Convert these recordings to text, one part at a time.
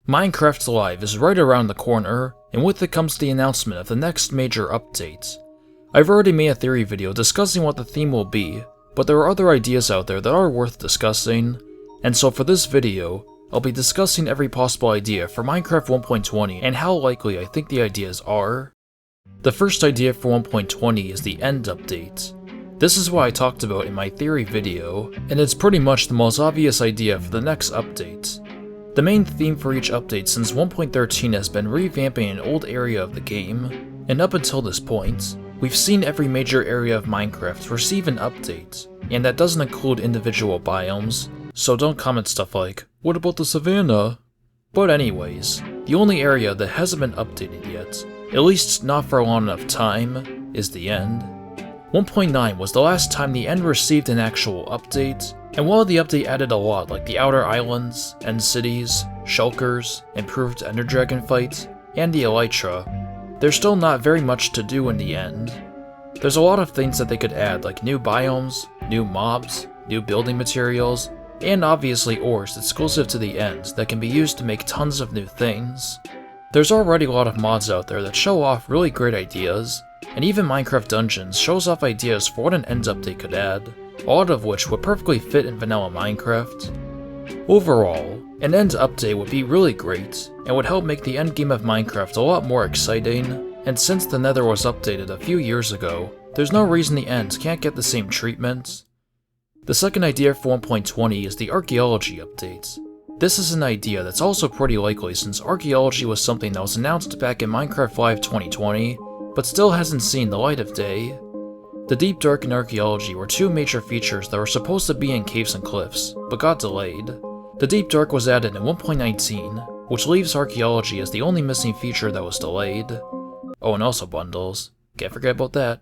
Minecraft Live is right around the corner, and with it comes the announcement of the next major update. I've already made a theory video discussing what the theme will be, but there are other ideas out there that are worth discussing, and so for this video, I'll be discussing every possible idea for Minecraft 1.20 and how likely I think the ideas are. The first idea for 1.20 is the End update. This is what I talked about in my theory video, and it's pretty much the most obvious idea for the next update. The main theme for each update since 1.13 has been revamping an old area of the game, and up until this point, we've seen every major area of Minecraft receive an update, and that doesn't include individual biomes, so don't comment stuff like, "What about the savannah?" But anyways, the only area that hasn't been updated yet, at least not for a long enough time, is the End. 1.9 was the last time the End received an actual update, and while the update added a lot like the Outer Islands, End Cities, Shulkers, improved Ender Dragon fights, and the Elytra, there's still not very much to do in the End. There's a lot of things that they could add like new biomes, new mobs, new building materials, and obviously ores exclusive to the End that can be used to make tons of new things. There's already a lot of mods out there that show off really great ideas, and even Minecraft Dungeons shows off ideas for what an End update could add, a lot of which would perfectly fit in vanilla Minecraft. Overall, an End update would be really great, and would help make the endgame of Minecraft a lot more exciting, and since the Nether was updated a few years ago, there's no reason the End can't get the same treatment. The second idea for 1.20 is the Archeology Updates. This is an idea that's also pretty likely since archaeology was something that was announced back in Minecraft Live 2020, but still hasn't seen the light of day. The Deep Dark and Archaeology were two major features that were supposed to be in caves and cliffs, but got delayed. The Deep Dark was added in 1.19, which leaves Archaeology as the only missing feature that was delayed. Oh, and also bundles. Can't forget about that.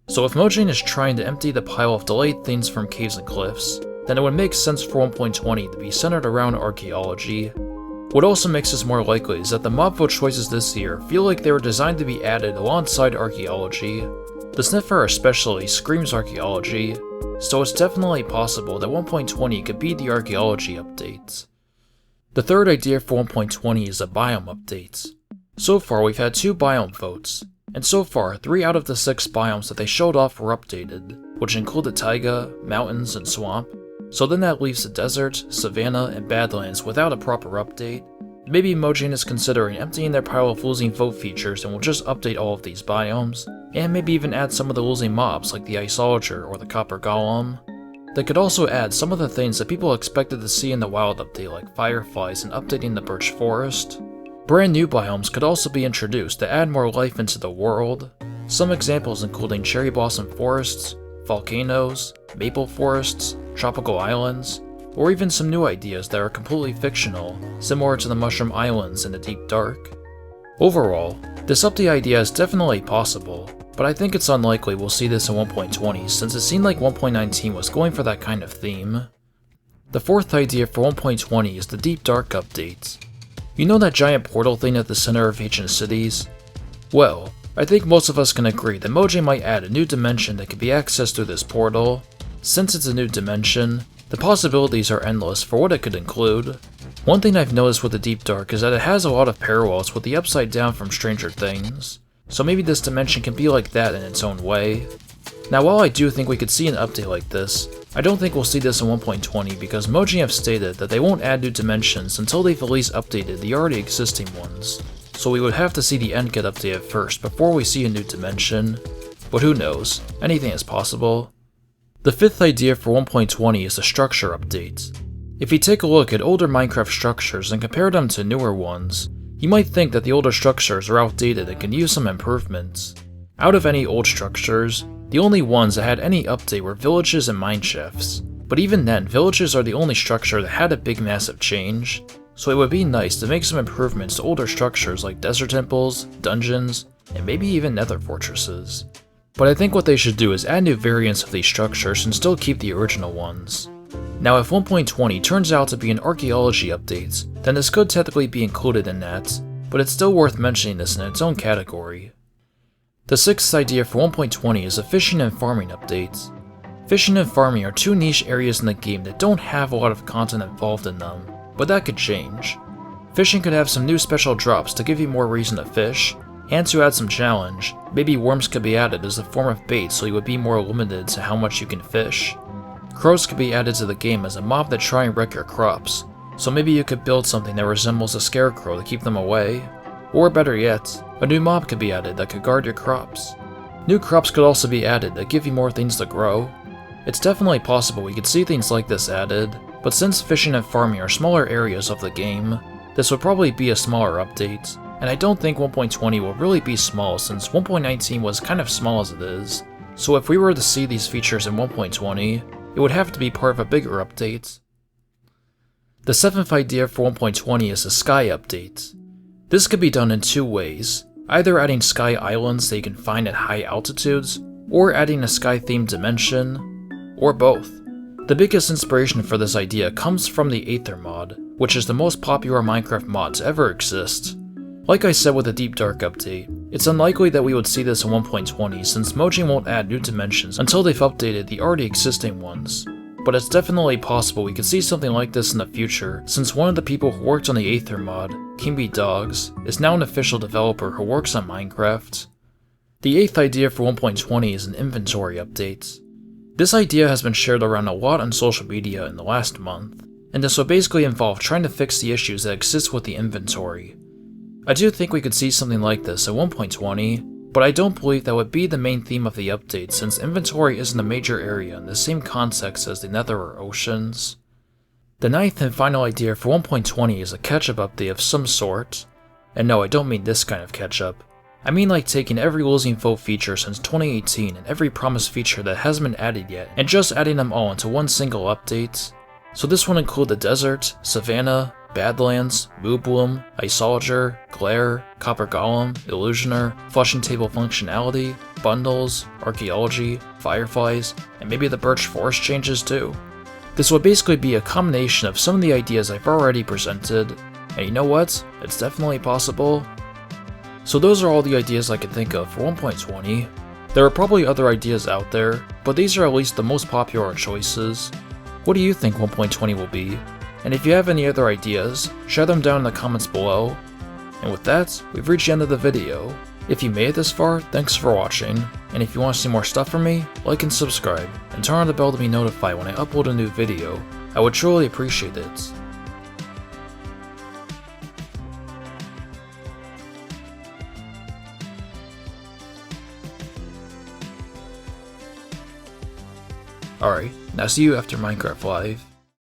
So if Mojang is trying to empty the pile of delayed things from caves and cliffs, then it would make sense for 1.20 to be centered around archaeology. What also makes this more likely is that the mob vote choices this year feel like they were designed to be added alongside archaeology. The sniffer especially screams archaeology, so it's definitely possible that 1.20 could be the archaeology update. The third idea for 1.20 is a biome update. So far we've had 2 biome votes, and so far 3 out of the 6 biomes that they showed off were updated, which included taiga, mountains, and swamp. So then that leaves the desert, savanna, and badlands without a proper update. Maybe Mojang is considering emptying their pile of losing vote features and will just update all of these biomes, and maybe even add some of the losing mobs like the Iceologer or the Copper Golem. They could also add some of the things that people expected to see in the wild update like fireflies and updating the birch forest. Brand new biomes could also be introduced to add more life into the world. Some examples including cherry blossom forests, volcanoes, maple forests, tropical islands, or even some new ideas that are completely fictional, similar to the Mushroom Islands in the Deep Dark. Overall, this update idea is definitely possible, but I think it's unlikely we'll see this in 1.20 since it seemed like 1.19 was going for that kind of theme. The fourth idea for 1.20 is the Deep Dark update. You know that giant portal thing at the center of ancient cities? Well, I think most of us can agree that Mojang might add a new dimension that can be accessed through this portal. Since it's a new dimension, the possibilities are endless for what it could include. One thing I've noticed with the Deep Dark is that it has a lot of parallels with the Upside Down from Stranger Things, so maybe this dimension can be like that in its own way. Now while I do think we could see an update like this, I don't think we'll see this in 1.20 because Mojang have stated that they won't add new dimensions until they've at least updated the already existing ones, so we would have to see the End get updated first before we see a new dimension. But who knows, anything is possible. The fifth idea for 1.20 is a structure update. If you take a look at older Minecraft structures and compare them to newer ones, you might think that the older structures are outdated and can use some improvements. Out of any old structures, the only ones that had any update were villages and mineshafts, but even then, villages are the only structure that had a big massive change, so it would be nice to make some improvements to older structures like desert temples, dungeons, and maybe even nether fortresses. But I think what they should do is add new variants of these structures and still keep the original ones. Now if 1.20 turns out to be an archaeology update, then this could technically be included in that, but it's still worth mentioning this in its own category. The sixth idea for 1.20 is a fishing and farming update. Fishing and farming are 2 niche areas in the game that don't have a lot of content involved in them, but that could change. Fishing could have some new special drops to give you more reason to fish, and to add some challenge, maybe worms could be added as a form of bait so you would be more limited to how much you can fish. Crows could be added to the game as a mob that try and wreck your crops, so maybe you could build something that resembles a scarecrow to keep them away. Or better yet, a new mob could be added that could guard your crops. New crops could also be added that give you more things to grow. It's definitely possible we could see things like this added, but since fishing and farming are smaller areas of the game, this would probably be a smaller update, and I don't think 1.20 will really be small since 1.19 was kind of small as it is, so if we were to see these features in 1.20, it would have to be part of a bigger update. The 7th idea for 1.20 is a sky update. This could be done in two ways, either adding sky islands that you can find at high altitudes, or adding a sky-themed dimension, or both. The biggest inspiration for this idea comes from the Aether mod, which is the most popular Minecraft mod to ever exist. Like I said with the Deep Dark update, it's unlikely that we would see this in 1.20 since Mojang won't add new dimensions until they've updated the already existing ones. But it's definitely possible we could see something like this in the future, since one of the people who worked on the Aether mod, Kimby Dogs, is now an official developer who works on Minecraft. The 8th idea for 1.20 is an inventory update. This idea has been shared around a lot on social media in the last month, and this will basically involve trying to fix the issues that exist with the inventory. I do think we could see something like this at 1.20, but I don't believe that would be the main theme of the update since inventory isn't a major area in the same context as the Nether or oceans. The 9th and final idea for 1.20 is a catch-up update of some sort. And no, I don't mean this kind of catch-up. I mean like taking every losing foe feature since 2018 and every promised feature that hasn't been added yet and just adding them all into one single update. So this would include the Desert, Savannah, Badlands, Moobloom, Iceologer, Glare, Copper Golem, Illusioner, Flushing Table Functionality, Bundles, Archeology, Fireflies, and maybe the Birch Forest changes too. This would basically be a combination of some of the ideas I've already presented, and you know what? It's definitely possible. So those are all the ideas I can think of for 1.20. There are probably other ideas out there, but these are at least the most popular choices. What do you think 1.20 will be? And if you have any other ideas, share them down in the comments below. And with that, we've reached the end of the video. If you made it this far, thanks for watching, and if you want to see more stuff from me, like and subscribe, and turn on the bell to be notified when I upload a new video. I would truly appreciate it. Alright, now see you after Minecraft Live.